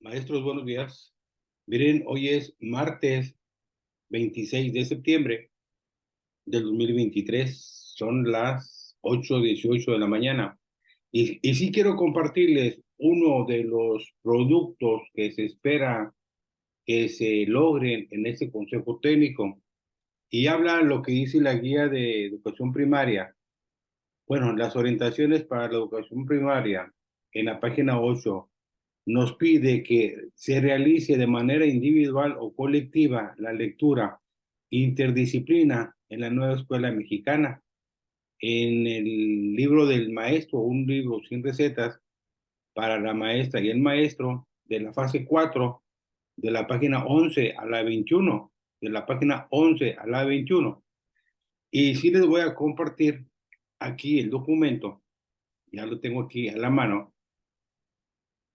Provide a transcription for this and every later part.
Maestros, buenos días. Miren, hoy es martes 26 de septiembre del 2023. Son las 8:18 de la mañana. Y sí quiero compartirles uno de los productos que se espera que se logren en este consejo técnico. Y habla lo que dice la guía de educación primaria. Bueno, las orientaciones para la educación primaria en la página 8 nos pide que se realice de manera individual o colectiva la lectura interdisciplina en la nueva escuela mexicana. En el libro del maestro, un libro sin recetas para la maestra y el maestro de la fase 4, de la página 11 a la 21, de la página 11 a la 21. Y sí les voy a compartir aquí el documento, ya lo tengo aquí a la mano,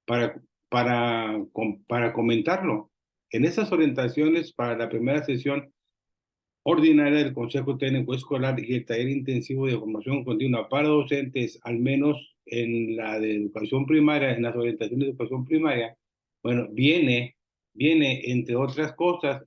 para, para comentarlo. En esas orientaciones para la primera sesión ordinaria del Consejo Técnico Escolar y el taller intensivo de formación continua para docentes, al menos en la de educación primaria, en las orientaciones de educación primaria, bueno, viene entre otras cosas,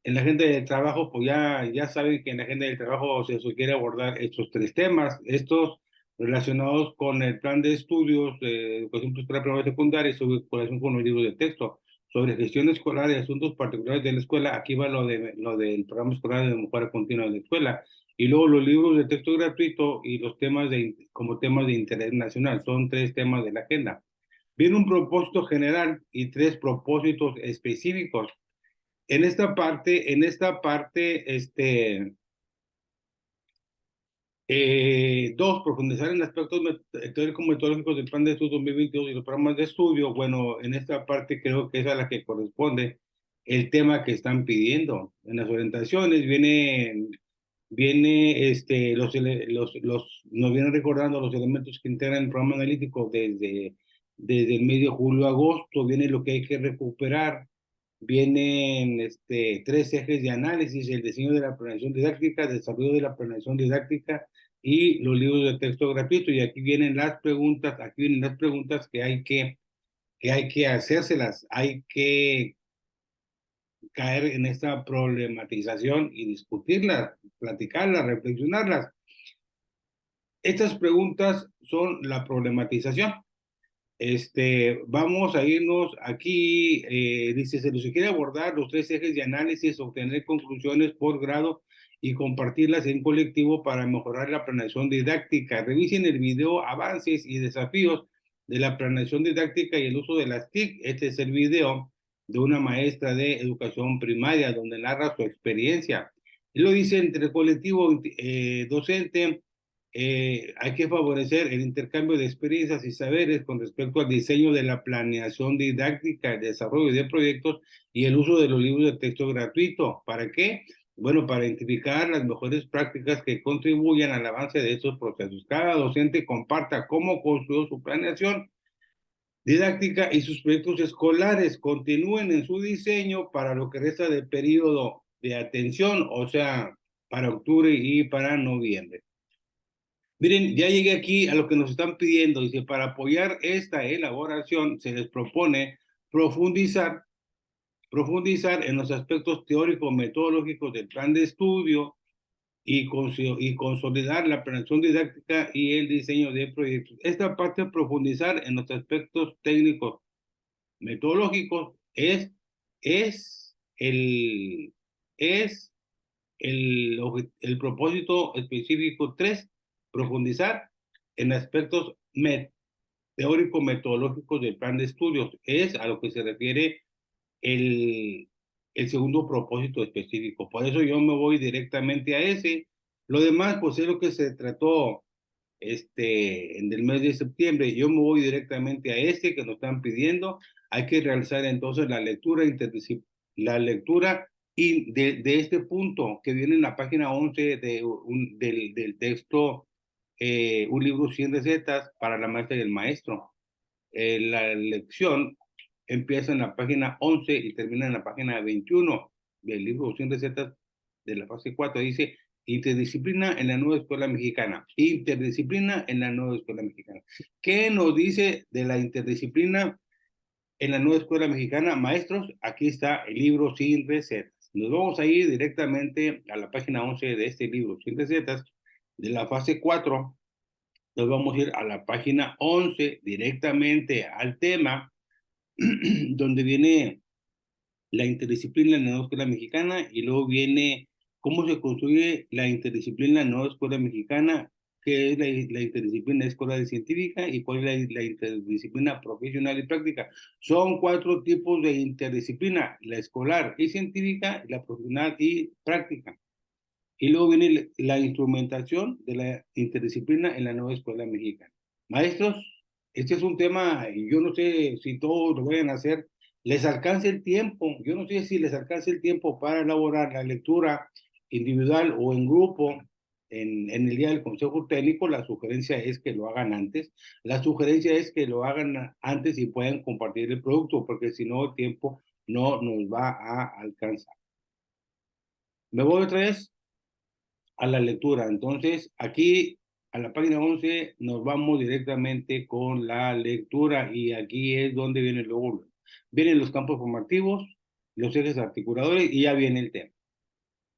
en la agenda del trabajo, pues ya saben que en la agenda del trabajo se sugiere abordar estos tres temas, estos relacionados con el plan de estudios de educación preescolar, primaria y secundaria y su vinculación con los libros de texto, sobre gestión escolar y asuntos particulares de la escuela. Aquí va lo del programa escolar de mejora continua de la escuela. Y luego los libros de texto gratuito y los temas como temas de interés nacional. Son tres temas de la agenda. Viene un propósito general y tres propósitos específicos. Dos, profundizar en aspectos teórico-metodológicos del plan de estudio 2022 y los programas de estudio. Bueno, en esta parte creo que es a la que corresponde el tema que están pidiendo. En las orientaciones nos vienen recordando los elementos que integran el programa analítico desde el mes de julio a agosto. Viene lo que hay que recuperar. Vienen tres ejes de análisis: el diseño de la planeación didáctica, el desarrollo de la planeación didáctica y los libros de texto gratuito. Y aquí vienen las preguntas, que hay que hacérselas, hay que caer en esta problematización y discutirlas, platicarlas, reflexionarlas. Estas preguntas son la problematización. Vamos a irnos aquí, dice, se nos quiere abordar los tres ejes de análisis, obtener conclusiones por grado y compartirlas en colectivo para mejorar la planeación didáctica. Revisen el video Avances y desafíos de la planeación didáctica y el uso de las TIC. Este es el video de una maestra de educación primaria donde narra su experiencia. Y lo dice: entre el colectivo docente, hay que favorecer el intercambio de experiencias y saberes con respecto al diseño de la planeación didáctica, el desarrollo de proyectos y el uso de los libros de texto gratuito. ¿Para qué? Bueno, para identificar las mejores prácticas que contribuyan al avance de estos procesos. Cada docente comparta cómo construyó su planeación didáctica y sus proyectos escolares. Continúen en su diseño para lo que resta del periodo de atención, o sea, para octubre y para noviembre. Miren, ya llegué aquí a lo que nos están pidiendo. Dice: para apoyar esta elaboración se les propone profundizar, profundizar en los aspectos teórico-metodológicos del plan de estudio y consolidar la planeación didáctica y el diseño de proyectos. Esta parte, profundizar en los aspectos técnicos metodológicos, es el, es el propósito específico 3: profundizar en aspectos teórico-metodológicos del plan de estudios. Es a lo que se refiere el, el segundo propósito específico. Por eso yo me voy directamente a ese. Lo demás, pues es lo que se trató en el mes de septiembre. Yo me voy directamente a este que nos están pidiendo. Hay que realizar entonces la lectura y de este punto que viene en la página 11 del texto, un libro sin recetas para la maestra y el maestro. La lección empieza en la página 11 y termina en la página 21 del libro sin recetas de la fase 4. Dice: interdisciplina en la nueva escuela mexicana. Interdisciplina en la nueva escuela mexicana. ¿Qué nos dice de la interdisciplina en la nueva escuela mexicana? Maestros, aquí está el libro Sin Recetas. Nos vamos a ir directamente a la página 11 de este libro Sin Recetas, de la fase 4. Nos vamos a ir a la página 11, directamente al tema, donde viene la interdisciplina en la nueva escuela mexicana, y luego viene cómo se construye la interdisciplina en la nueva escuela mexicana, qué es la interdisciplina escolar y científica y cuál es la interdisciplina profesional y práctica. Son 4 tipos de interdisciplina: la escolar y científica, la profesional y práctica. Y luego viene la instrumentación de la interdisciplina en la nueva escuela mexicana. Maestros, este es un tema, yo no sé si todos lo vayan a hacer, les alcance el tiempo, yo no sé si les alcance el tiempo para elaborar la lectura individual o en grupo en el día del consejo técnico. La sugerencia es que lo hagan antes, la sugerencia es que lo hagan antes y puedan compartir el producto, porque si no el tiempo no nos va a alcanzar. Me voy otra vez a la lectura. Entonces, aquí a la página 11 nos vamos directamente con la lectura, y aquí es donde viene luego, vienen los campos formativos, los ejes articuladores, y ya viene el tema.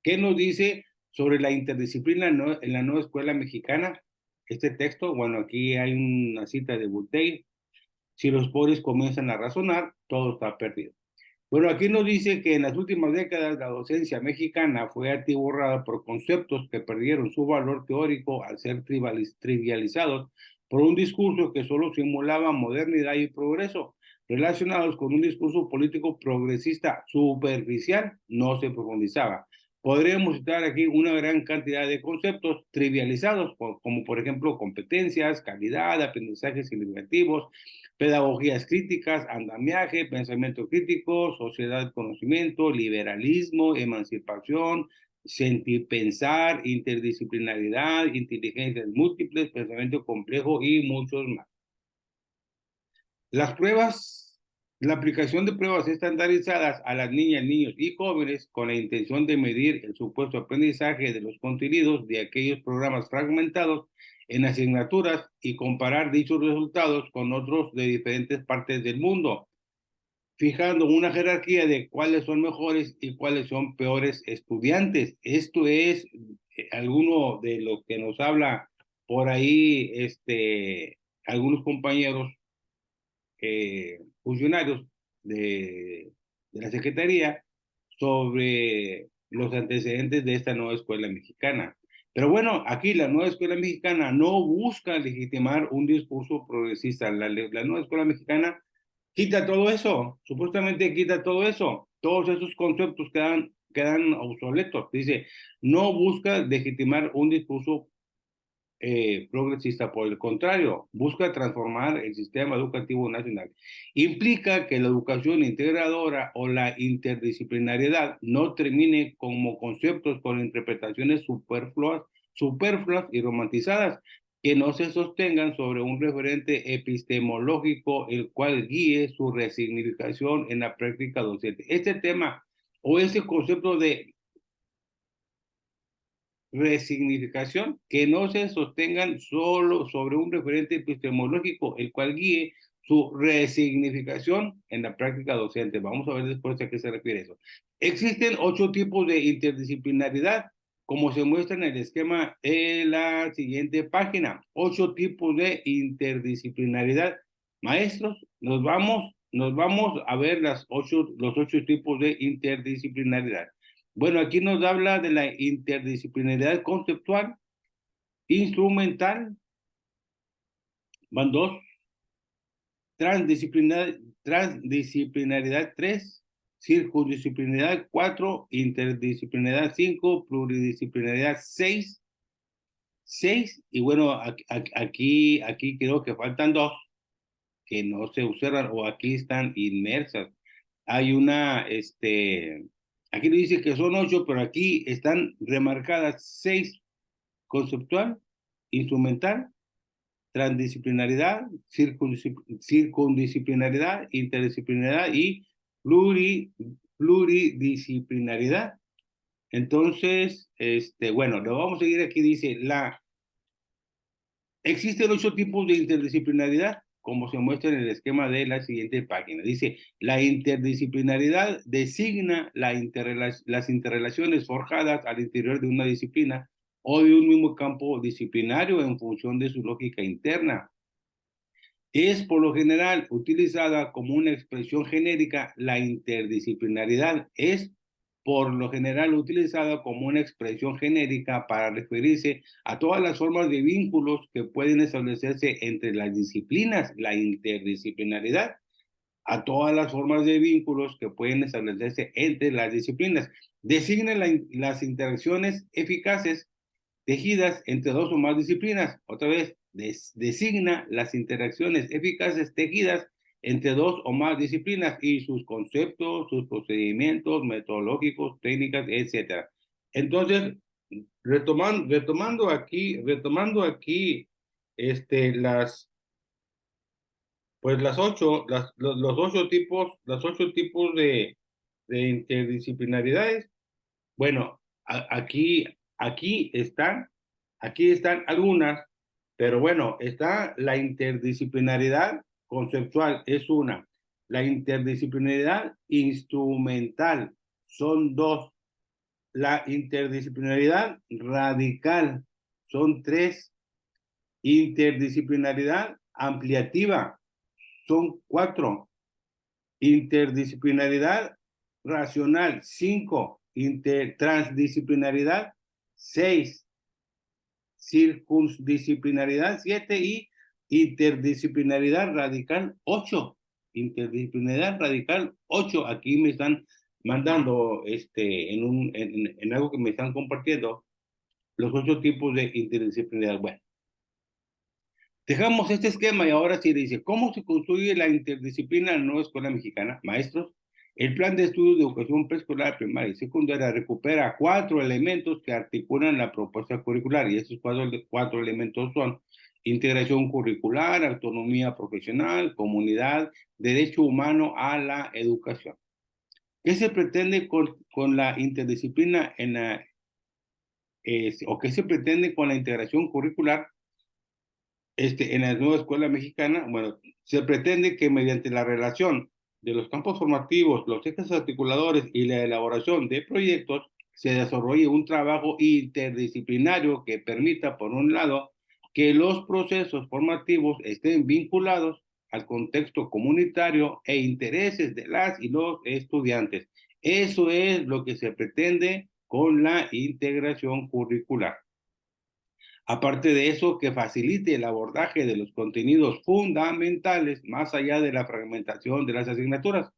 ¿Qué nos dice sobre la interdisciplina en la nueva escuela mexicana? Este texto, bueno, aquí hay una cita de Voltaire: si los pobres comienzan a razonar, todo está perdido. Bueno, aquí nos dice que en las últimas décadas la docencia mexicana fue atiborrada por conceptos que perdieron su valor teórico al ser trivializados por un discurso que solo simulaba modernidad y progreso, relacionados con un discurso político progresista superficial, no se profundizaba. Podríamos citar aquí una gran cantidad de conceptos trivializados, como por ejemplo competencias, calidad, aprendizajes significativos, pedagogías críticas, andamiaje, pensamiento crítico, sociedad del conocimiento, liberalismo, emancipación, sentir, pensar, interdisciplinaridad, inteligencias múltiples, pensamiento complejo y muchos más. Las pruebas, la aplicación de pruebas estandarizadas a las niñas, niños y jóvenes con la intención de medir el supuesto aprendizaje de los contenidos de aquellos programas fragmentados en asignaturas y comparar dichos resultados con otros de diferentes partes del mundo, fijando una jerarquía de cuáles son mejores y cuáles son peores estudiantes. Esto es alguno de lo que nos habla por ahí algunos compañeros funcionarios de la Secretaría sobre los antecedentes de esta nueva escuela mexicana. Pero bueno, aquí la nueva escuela mexicana no busca legitimar un discurso progresista. La nueva escuela mexicana quita todo eso, supuestamente quita todo eso, todos esos conceptos quedan obsoletos. Dice, no busca legitimar un discurso progresista, por el contrario, busca transformar el sistema educativo nacional. Implica que la educación integradora o la interdisciplinariedad no termine como conceptos con interpretaciones superfluas y romantizadas, que no se sostengan sobre un referente epistemológico el cual guíe su resignificación en la práctica docente. Este tema o ese concepto de resignificación, que no se sostengan solo sobre un referente epistemológico, el cual guíe su resignificación en la práctica docente. Vamos a ver después a qué se refiere eso. Existen 8 tipos de interdisciplinaridad, como se muestra en el esquema en la siguiente página. 8 tipos de interdisciplinaridad. Maestros, nos vamos a ver los 8 tipos de interdisciplinaridad. Bueno, aquí nos habla de la interdisciplinaridad conceptual, instrumental, van 2, transdisciplinaridad 3, circundisciplinaridad 4, interdisciplinaridad 5, pluridisciplinaridad 6, y bueno, aquí creo que faltan 2 que no se observan o aquí están inmersas. Hay aquí le dice que son 8, pero aquí están remarcadas 6: conceptual, instrumental, transdisciplinaridad, circundisciplinaridad, interdisciplinaridad y pluridisciplinaridad. Entonces, bueno, lo vamos a seguir aquí, dice, existen 8 tipos de interdisciplinaridad, como se muestra en el esquema de la siguiente página. Dice, la interdisciplinaridad designa las interrelaciones forjadas al interior de una disciplina o de un mismo campo disciplinario en función de su lógica interna. Es por lo general utilizada como una expresión genérica. La interdisciplinaridad es por lo general utilizada como una expresión genérica para referirse a todas las formas de vínculos que pueden establecerse entre las disciplinas. La interdisciplinaridad a todas las formas de vínculos que pueden establecerse entre las disciplinas. Designa las interacciones eficaces tejidas entre dos o más disciplinas. Otra vez, designa las interacciones eficaces tejidas entre dos o más disciplinas y sus conceptos, sus procedimientos metodológicos, técnicas, etcétera. Entonces, retomando aquí, las, pues los 8 tipos de interdisciplinaridades. Bueno, aquí están algunas, pero bueno, está la interdisciplinaridad conceptual, es una. La interdisciplinaridad instrumental, son 2. La interdisciplinaridad radical, son 3. Interdisciplinaridad ampliativa, son 4. Interdisciplinaridad racional, 5. Transdisciplinaridad, 6. Circundisciplinaridad, 7. Y interdisciplinaridad radical, 8. Interdisciplinaridad radical, 8. Aquí me están mandando en algo que me están compartiendo los 8 tipos de interdisciplinaridad. Bueno, dejamos este esquema y ahora sí dice, ¿cómo se construye la interdisciplina en la nueva escuela mexicana? Maestros, el plan de estudios de educación preescolar, primaria y secundaria recupera 4 elementos que articulan la propuesta curricular, y esos 4 elementos son integración curricular, autonomía profesional, comunidad, derecho humano a la educación. ¿Qué se pretende con la interdisciplina o qué se pretende con la integración curricular en la nueva escuela mexicana? Bueno, se pretende que mediante la relación de los campos formativos, los ejes articuladores y la elaboración de proyectos, se desarrolle un trabajo interdisciplinario que permita, por un lado, que los procesos formativos estén vinculados al contexto comunitario e intereses de las y los estudiantes. Eso es lo que se pretende con la integración curricular. Aparte de eso, que facilite el abordaje de los contenidos fundamentales más allá de la fragmentación de las asignaturas.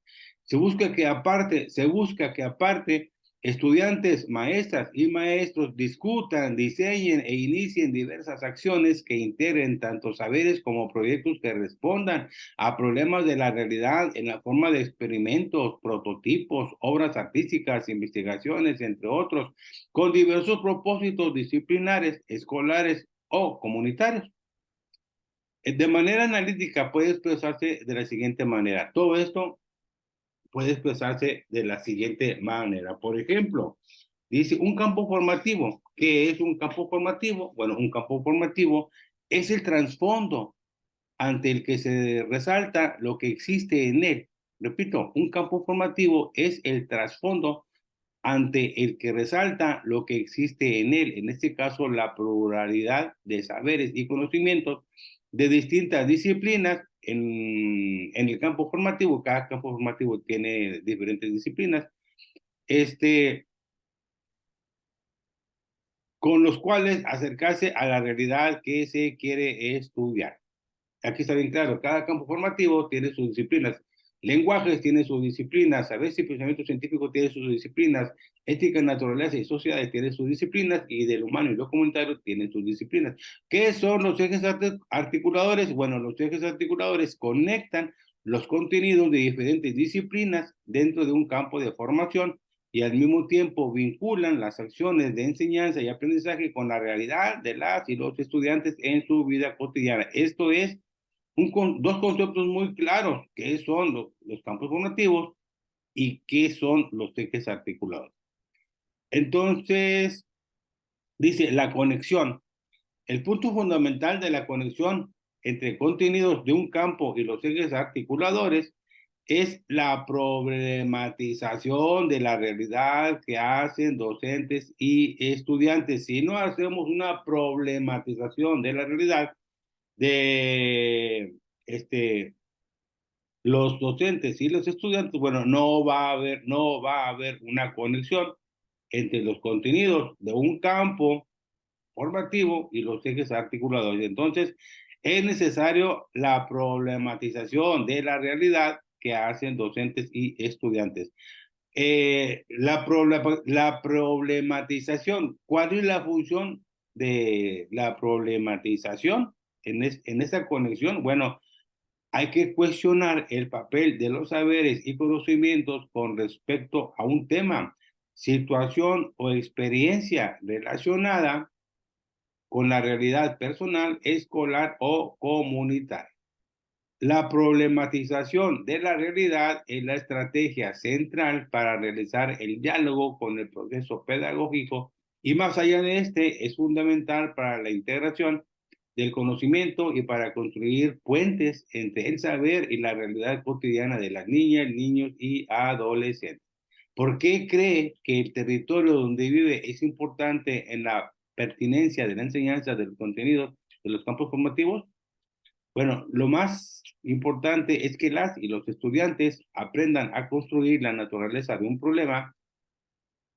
Se busca que aparte estudiantes, maestras y maestros discutan, diseñen e inicien diversas acciones que integren tanto saberes como proyectos que respondan a problemas de la realidad en la forma de experimentos, prototipos, obras artísticas, investigaciones, entre otros, con diversos propósitos disciplinares, escolares o comunitarios. De manera analítica puede expresarse de la siguiente manera. Todo esto puede expresarse de la siguiente manera. Por ejemplo, dice un campo formativo. ¿Qué es un campo formativo? Bueno, un campo formativo es el trasfondo ante el que se resalta lo que existe en él. Repito, un campo formativo es el trasfondo ante el que resalta lo que existe en él, en este caso la pluralidad de saberes y conocimientos de distintas disciplinas en el campo formativo. Cada campo formativo tiene diferentes disciplinas, con los cuales acercarse a la realidad que se quiere estudiar. Aquí está bien claro, cada campo formativo tiene sus disciplinas. Lenguajes tiene sus disciplinas, saberes y pensamiento científico tiene sus disciplinas, ética, naturaleza y sociedades tiene sus disciplinas, y del humano y lo comunitario tienen sus disciplinas. ¿Qué son los ejes articuladores? Bueno, los ejes articuladores conectan los contenidos de diferentes disciplinas dentro de un campo de formación y al mismo tiempo vinculan las acciones de enseñanza y aprendizaje con la realidad de las y los estudiantes en su vida cotidiana. Esto es dos conceptos muy claros: qué son los campos formativos y qué son los ejes articulados. Entonces, dice la conexión. El punto fundamental de la conexión entre contenidos de un campo y los ejes articuladores es la problematización de la realidad que hacen docentes y estudiantes. Si no hacemos una problematización de la realidad de los docentes y los estudiantes, bueno, no va a haber una conexión entre los contenidos de un campo formativo y los ejes articuladores. Entonces, es necesario la problematización de la realidad que hacen docentes y estudiantes. La problematización, ¿cuál es la función de la problematización en esa conexión? Bueno, hay que cuestionar el papel de los saberes y conocimientos con respecto a un tema, situación o experiencia relacionada con la realidad personal, escolar o comunitaria. La problematización de la realidad es la estrategia central para realizar el diálogo con el proceso pedagógico y más allá de este es fundamental para la integración del conocimiento y para construir puentes entre el saber y la realidad cotidiana de las niñas, niños y adolescentes. ¿Por qué cree que el territorio donde vive es importante en la pertinencia de la enseñanza del contenido de los campos formativos? Bueno, lo más importante es que las y los estudiantes aprendan a construir la naturaleza de un problema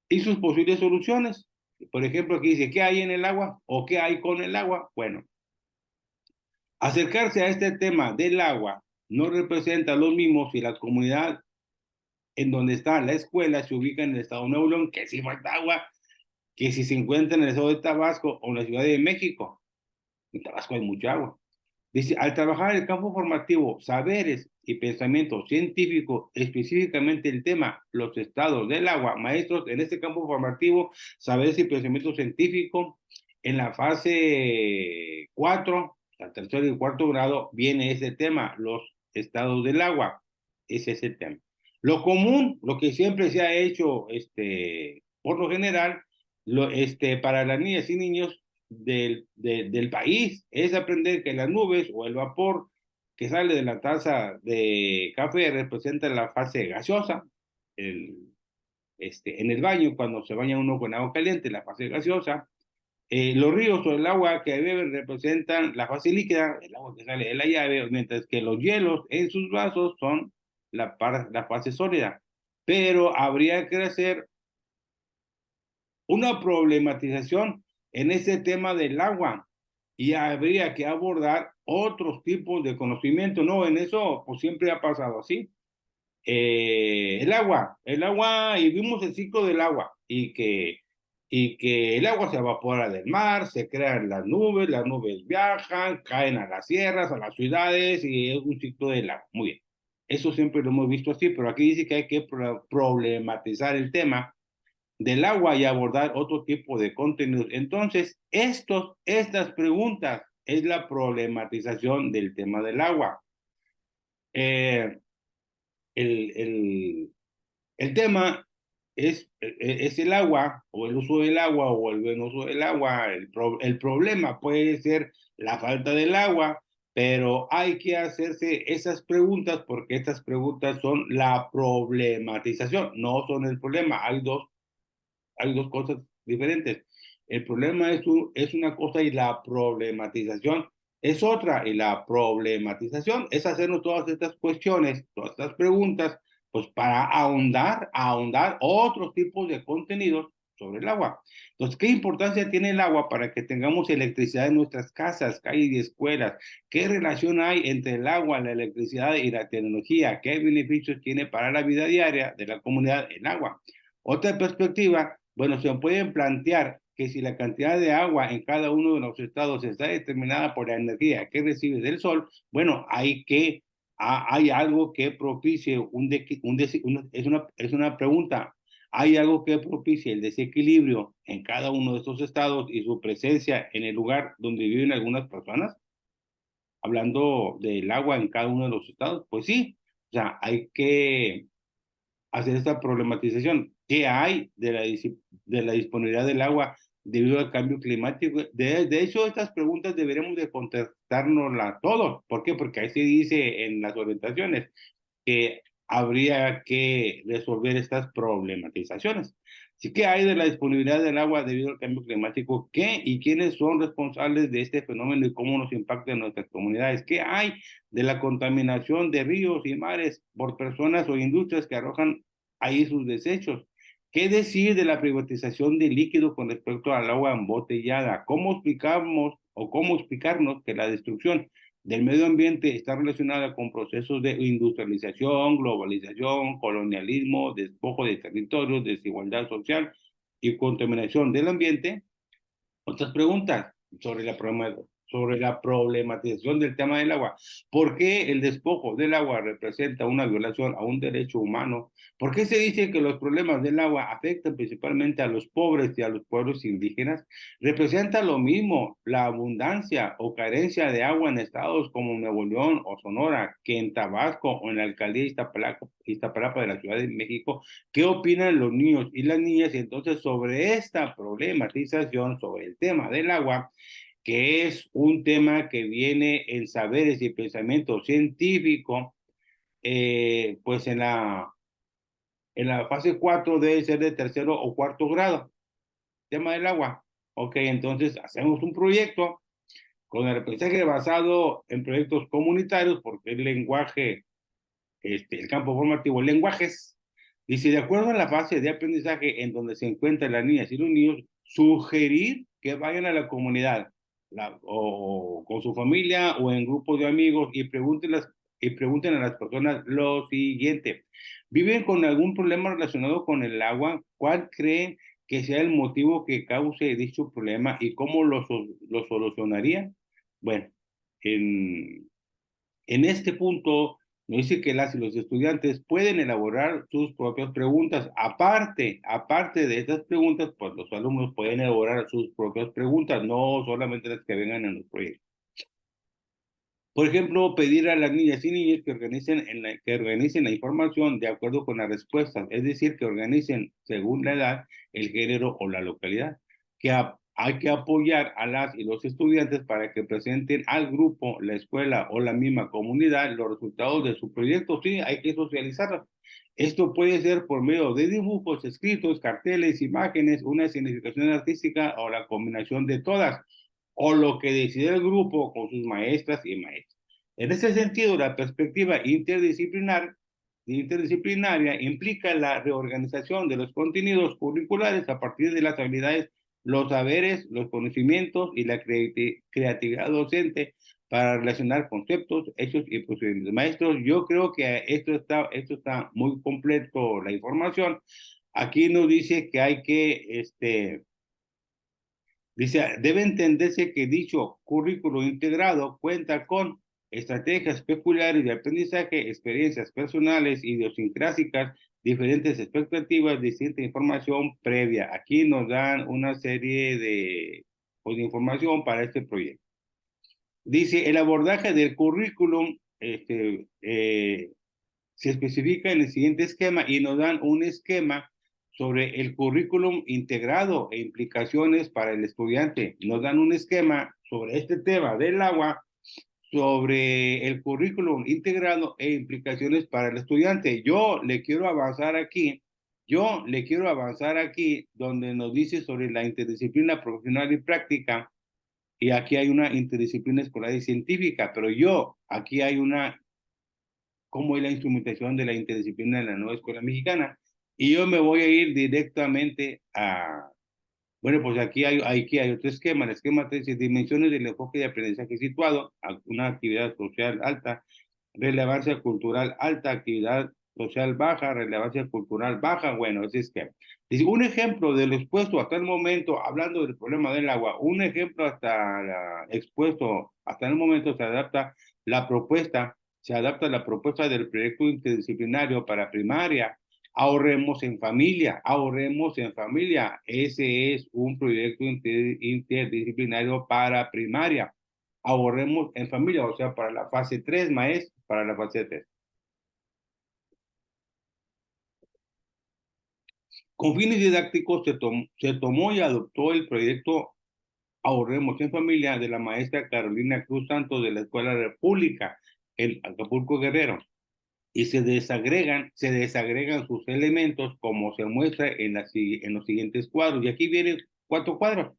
y sus posibles soluciones. Por ejemplo, aquí dice, ¿qué hay en el agua o qué hay con el agua? Bueno, acercarse a este tema del agua no representa lo mismo si la comunidad en donde está la escuela se ubica en el estado de Nuevo León, que sí falta agua, que si se encuentra en el estado de Tabasco o en la Ciudad de México. En Tabasco hay mucha agua. Dice, al trabajar el campo formativo, saberes y pensamiento científico, específicamente el tema, los estados del agua, maestros, en este campo formativo, saberes y pensamiento científico, en la fase 4, al tercer y cuarto grado, viene ese tema, los estados del agua, es ese tema. Lo común, lo que siempre se ha hecho, por lo general, para las niñas y niños, del país es aprender que las nubes o el vapor que sale de la taza de café representa la fase gaseosa. El, en el baño, cuando se baña uno con agua caliente, la fase gaseosa. Los ríos o el agua que beben representan la fase líquida, el agua que sale de la llave, mientras que los hielos en sus vasos son la fase sólida. Pero habría que hacer una problematización en ese tema del agua y habría que abordar otros tipos de conocimiento, ¿no? En eso, pues siempre ha pasado así. El agua, y vimos el ciclo del agua, y que el agua se evapora del mar, se crean las nubes viajan, caen a las sierras, a las ciudades, y es un ciclo del agua. Muy bien. Eso siempre lo hemos visto así, pero aquí dice que hay que problematizar el tema del agua y abordar otro tipo de contenidos. Entonces, estas preguntas es la problematización del tema del agua. Eh, el, el, el tema es el agua o el uso del agua o el buen uso del agua. El problema puede ser la falta del agua, pero hay que hacerse esas preguntas porque estas preguntas son la problematización, no son el problema. Hay dos cosas diferentes. El problema es una cosa y la problematización es otra. Y la problematización es hacernos todas estas cuestiones, todas estas preguntas, pues para ahondar otros tipos de contenidos sobre el agua. Entonces, ¿qué importancia tiene el agua para que tengamos electricidad en nuestras casas, calles y escuelas? ¿Qué relación hay entre el agua, la electricidad y la tecnología? ¿Qué beneficios tiene para la vida diaria de la comunidad el agua? Otra perspectiva, bueno, se pueden plantear que si la cantidad de agua en cada uno de los estados está determinada por la energía que recibe del sol, bueno, hay algo que propicie es una pregunta, ¿hay algo que propicie el desequilibrio en cada uno de estos estados y su presencia en el lugar donde viven algunas personas? Hablando del agua en cada uno de los estados, pues sí, o sea, hay que hacer esta problematización. ¿Qué hay de la disponibilidad del agua debido al cambio climático? De hecho, estas preguntas deberemos de contestárnoslas todos. ¿Por qué? Porque ahí se dice en las orientaciones que habría que resolver estas problematizaciones. Así que hay de la disponibilidad del agua debido al cambio climático, ¿qué y quiénes son responsables de este fenómeno y cómo nos impacta en nuestras comunidades? ¿Qué hay de la contaminación de ríos y mares por personas o industrias que arrojan ahí sus desechos? ¿Qué decir de la privatización de líquido con respecto al agua embotellada? ¿Cómo explicamos o cómo explicarnos que la destrucción del medio ambiente está relacionada con procesos de industrialización, globalización, colonialismo, despojo de territorios, desigualdad social y contaminación del ambiente? Otras preguntas sobre la problematización del tema del agua. ¿Por qué el despojo del agua representa una violación a un derecho humano? ¿Por qué se dice que los problemas del agua afectan principalmente a los pobres y a los pueblos indígenas? ¿Representa lo mismo la abundancia o carencia de agua en estados como Nuevo León o Sonora que en Tabasco o en la alcaldía Iztapalapa de la Ciudad de México? ¿Qué opinan los niños y las niñas entonces sobre esta problematización, sobre el tema del agua, que es un tema que viene en saberes y pensamiento científico, pues en la fase 4 debe ser de tercero o cuarto grado, tema del agua? Ok, entonces hacemos un proyecto con el aprendizaje basado en proyectos comunitarios, porque el lenguaje, el campo formativo, lenguajes. Dice, de acuerdo a la fase de aprendizaje en donde se encuentran las niñas y los niños, sugerir que vayan a la comunidad o con su familia o en grupos de amigos y pregunten a las personas lo siguiente. ¿Viven con algún problema relacionado con el agua? ¿Cuál creen que sea el motivo que cause dicho problema y cómo lo solucionarían? Bueno, en, en este punto, nos dice que las y los estudiantes pueden elaborar sus propias preguntas. Aparte de estas preguntas, pues los alumnos pueden elaborar sus propias preguntas, no solamente las que vengan en los proyectos. Por ejemplo, pedir a las niñas y niños que organicen la información de acuerdo con las respuestas, es decir, que organicen según la edad, el género o la localidad. Hay que apoyar a las y los estudiantes para que presenten al grupo, la escuela o la misma comunidad los resultados de su proyecto. Sí, hay que socializarlos. Esto puede ser por medio de dibujos, escritos, carteles, imágenes, una significación artística o la combinación de todas, o lo que decide el grupo con sus maestras y maestros. En ese sentido, la perspectiva interdisciplinaria implica la reorganización de los contenidos curriculares a partir de las habilidades, los saberes, los conocimientos y la creatividad docente para relacionar conceptos, hechos y procedimientos. Maestros, yo creo que esto está muy completo la información. Aquí nos dice que hay que dice, debe entenderse que dicho currículo integrado cuenta con estrategias peculiares de aprendizaje, experiencias personales, idiosincrásicas, diferentes expectativas, distinta información previa. Aquí nos dan una serie pues, de información para este proyecto. Dice, el abordaje del currículum se especifica en el siguiente esquema y nos dan un esquema sobre el currículum integrado e implicaciones para el estudiante. Nos dan un esquema sobre este tema del agua, sobre el currículum integrado e implicaciones para el estudiante. Yo le quiero avanzar aquí donde nos dice sobre la interdisciplina profesional y práctica, y aquí hay una interdisciplina escolar y científica, pero aquí hay una cómo es la instrumentación de la interdisciplina en la nueva escuela mexicana. Y yo me voy a ir directamente bueno, pues aquí hay otro esquema. El esquema 3 dice dimensiones del enfoque de aprendizaje situado, una actividad social alta, relevancia cultural alta, actividad social baja, relevancia cultural baja. Bueno, ese esquema. Dice, un ejemplo de lo expuesto hasta el momento, hablando del problema del agua, un ejemplo expuesto hasta el momento se adapta la propuesta del proyecto interdisciplinario para primaria. Ahorremos en familia, ahorremos en familia. Ese es un proyecto interdisciplinario para primaria. Ahorremos en familia, o sea, para la fase 3, maestro, para la fase 3. Con fines didácticos se tomó y adoptó el proyecto Ahorremos en Familia de la maestra Carolina Cruz Santos de la Escuela República en Acapulco Guerrero y se desagregan sus elementos como se muestra en los siguientes cuadros. Y aquí vienen 4 cuadros.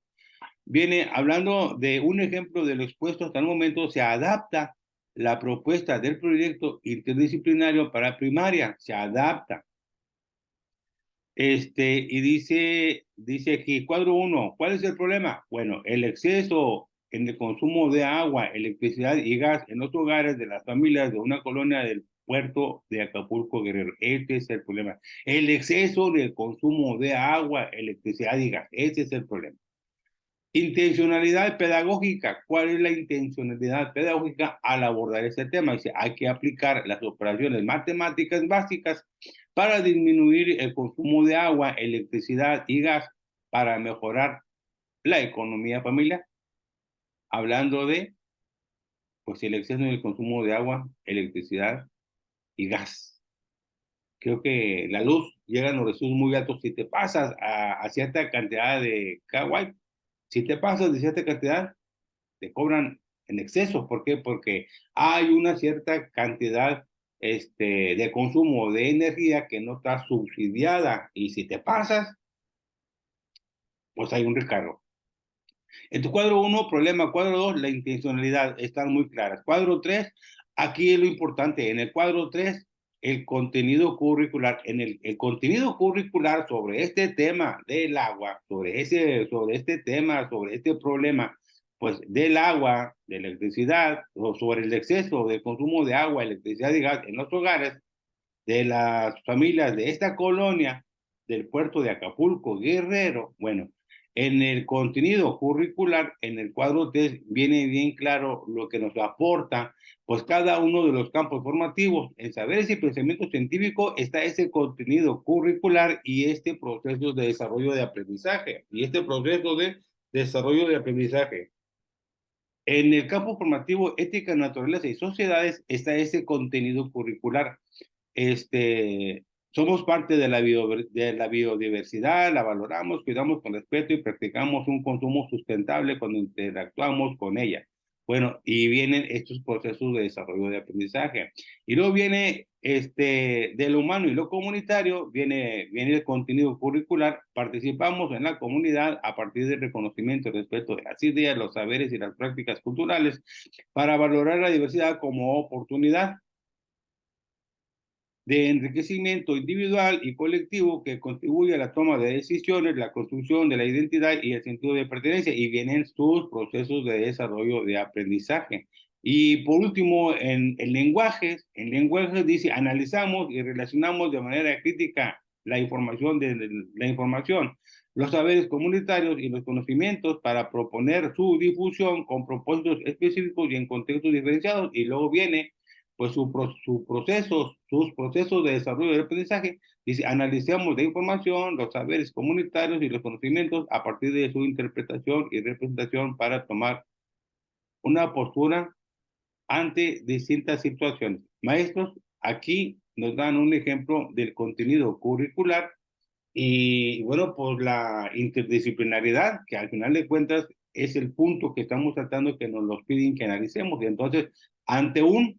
Viene hablando de un ejemplo de lo expuesto hasta el momento, se adapta la propuesta del proyecto interdisciplinario para primaria, se adapta. Y dice aquí, cuadro 1, ¿cuál es el problema? Bueno, el exceso en el consumo de agua, electricidad y gas en los hogares de las familias de una colonia del puerto de Acapulco Guerrero. Este es el problema. El exceso del consumo de agua, electricidad y gas. Ese es el problema. Intencionalidad pedagógica. ¿Cuál es la intencionalidad pedagógica al abordar este tema? Dice, hay que aplicar las operaciones matemáticas básicas para disminuir el consumo de agua, electricidad y gas para mejorar la economía familiar. Hablando de, pues, el exceso en el consumo de agua, electricidad y gas. Creo que la luz llega a los residuos muy altos si te pasas a cierta cantidad de kW. Si te pasas de cierta cantidad, te cobran en exceso. ¿Por qué? Porque hay una cierta cantidad de consumo de energía que no está subsidiada y si te pasas, pues hay un recargo. En tu cuadro 1, problema. Cuadro 2, la intencionalidad, están muy claras. Cuadro 3, aquí es lo importante. En el cuadro 3, el contenido curricular. En el contenido curricular sobre este tema del agua, sobre este tema, sobre este problema, pues del agua, de electricidad, o sobre el exceso de consumo de agua, electricidad y gas en los hogares de las familias de esta colonia del puerto de Acapulco, Guerrero. Bueno, en el contenido curricular, en el cuadro 3, viene bien claro lo que nos aporta, pues cada uno de los campos formativos. En saberes y pensamiento científico está ese contenido curricular y este proceso de desarrollo de aprendizaje. En el campo formativo, ética, naturaleza y sociedades está ese contenido curricular. Este, Somos parte de de la biodiversidad, la valoramos, cuidamos con respeto y practicamos un consumo sustentable cuando interactuamos con ella. Bueno, y vienen estos procesos de desarrollo de aprendizaje. Y luego viene de lo humano y lo comunitario, viene el contenido curricular. Participamos en la comunidad a partir del reconocimiento y respeto de las ideas, los saberes y las prácticas culturales para valorar la diversidad como oportunidad de enriquecimiento individual y colectivo que contribuye a la toma de decisiones, la construcción de la identidad y el sentido de pertenencia, y vienen sus procesos de desarrollo de aprendizaje. Y por último, en lenguajes dice, analizamos y relacionamos de manera crítica la información los saberes comunitarios y los conocimientos para proponer su difusión con propósitos específicos y en contextos diferenciados. Y luego viene pues sus procesos de desarrollo del aprendizaje. Dice, analizamos la información, los saberes comunitarios y los conocimientos a partir de su interpretación y representación para tomar una postura ante distintas situaciones. Maestros, aquí nos dan un ejemplo del contenido curricular y bueno, pues la interdisciplinariedad, que al final de cuentas es el punto que estamos tratando, que nos los piden que analicemos. Y entonces, ante un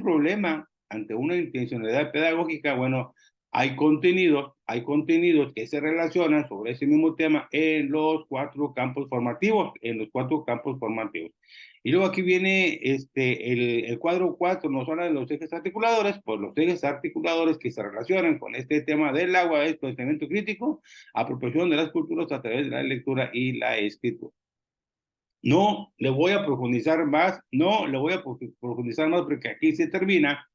problema, ante una intencionalidad pedagógica, bueno, hay contenidos que se relacionan sobre ese mismo tema en los 4 campos formativos, Y luego aquí viene el cuadro 4, nos habla de los ejes articuladores, pues los ejes articuladores que se relacionan con este tema del agua es pensamiento crítico, apropiación de las culturas a través de la lectura y la escritura. No le voy a profundizar más, porque aquí se termina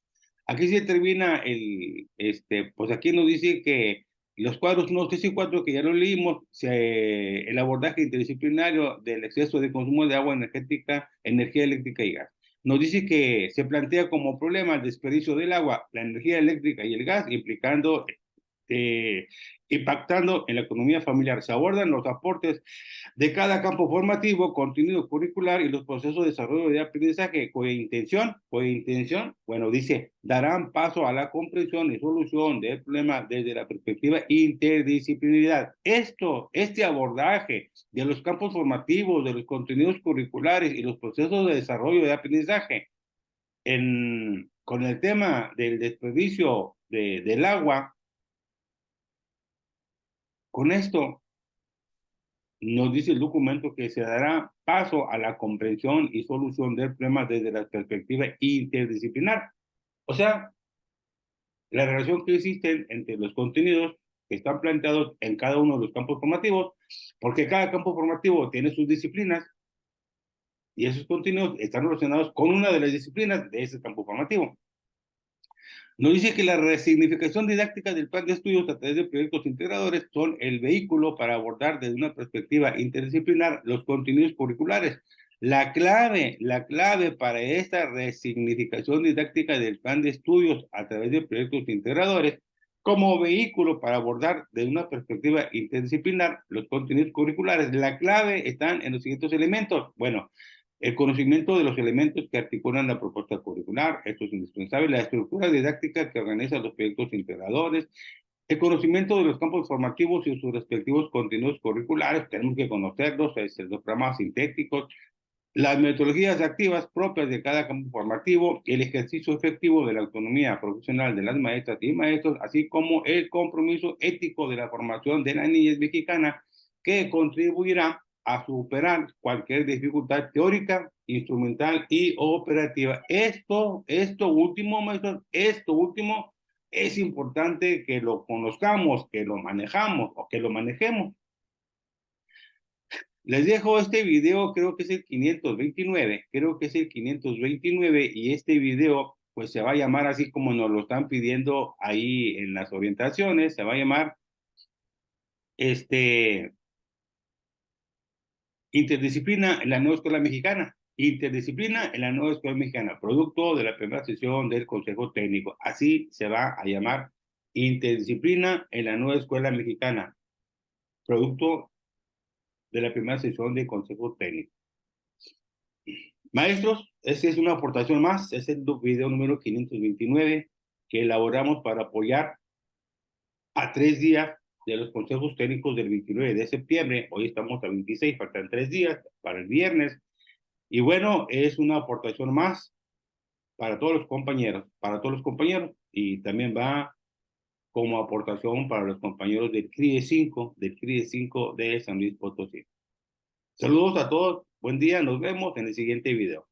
pues aquí nos dice que los cuadros 1, 3 y 4 que ya lo leímos, el abordaje interdisciplinario del exceso de consumo de agua energética, energía eléctrica y gas. Nos dice que se plantea como problema el desperdicio del agua, la energía eléctrica y el gas, implicando impactando en la economía familiar. Se abordan los aportes de cada campo formativo, contenido curricular y los procesos de desarrollo de aprendizaje cuya intención, bueno, dice, darán paso a la comprensión y solución del problema desde la perspectiva interdisciplinaridad. Este abordaje de los campos formativos, de los contenidos curriculares y los procesos de desarrollo de aprendizaje con el tema del desperdicio del agua, con esto nos dice el documento que se dará paso a la comprensión y solución del problema desde la perspectiva interdisciplinar. O sea, la relación que existe entre los contenidos que están planteados en cada uno de los campos formativos, porque cada campo formativo tiene sus disciplinas y esos contenidos están relacionados con una de las disciplinas de ese campo formativo. Nos dice que la resignificación didáctica del plan de estudios a través de proyectos integradores son el vehículo para abordar desde una perspectiva interdisciplinar los contenidos curriculares. La clave para esta resignificación didáctica del plan de estudios a través de proyectos integradores como vehículo para abordar desde una perspectiva interdisciplinar los contenidos curriculares. La clave están en los siguientes elementos. Bueno, el conocimiento de los elementos que articulan la propuesta curricular, esto es indispensable. La estructura didáctica que organiza los proyectos integradores. El conocimiento de los campos formativos y sus respectivos contenidos curriculares, tenemos que conocerlos, los programas sintéticos, las metodologías activas propias de cada campo formativo, el ejercicio efectivo de la autonomía profesional de las maestras y maestros, así como el compromiso ético de la formación de la niñez mexicana que contribuirá a superar cualquier dificultad teórica, instrumental y operativa. Esto último, maestros, esto último es importante que lo conozcamos, que lo manejamos o que lo manejemos. Les dejo este video, creo que es el 529, y este video pues se va a llamar así como nos lo están pidiendo ahí en las orientaciones, se va a llamar Interdisciplina en la nueva escuela mexicana. Interdisciplina en la nueva escuela mexicana, producto de la primera sesión del Consejo Técnico. Así se va a llamar, Interdisciplina en la nueva escuela mexicana, producto de la primera sesión del Consejo Técnico. Maestros, esta es una aportación más, es el video número 529 que elaboramos para apoyar a 3 días de los consejos técnicos del 29 de septiembre. Hoy estamos a 26, faltan 3 días para el viernes. Y bueno, es una aportación más para todos los compañeros, y también va como aportación para los compañeros del CRIE 5, de San Luis Potosí. Saludos a todos, buen día, nos vemos en el siguiente video.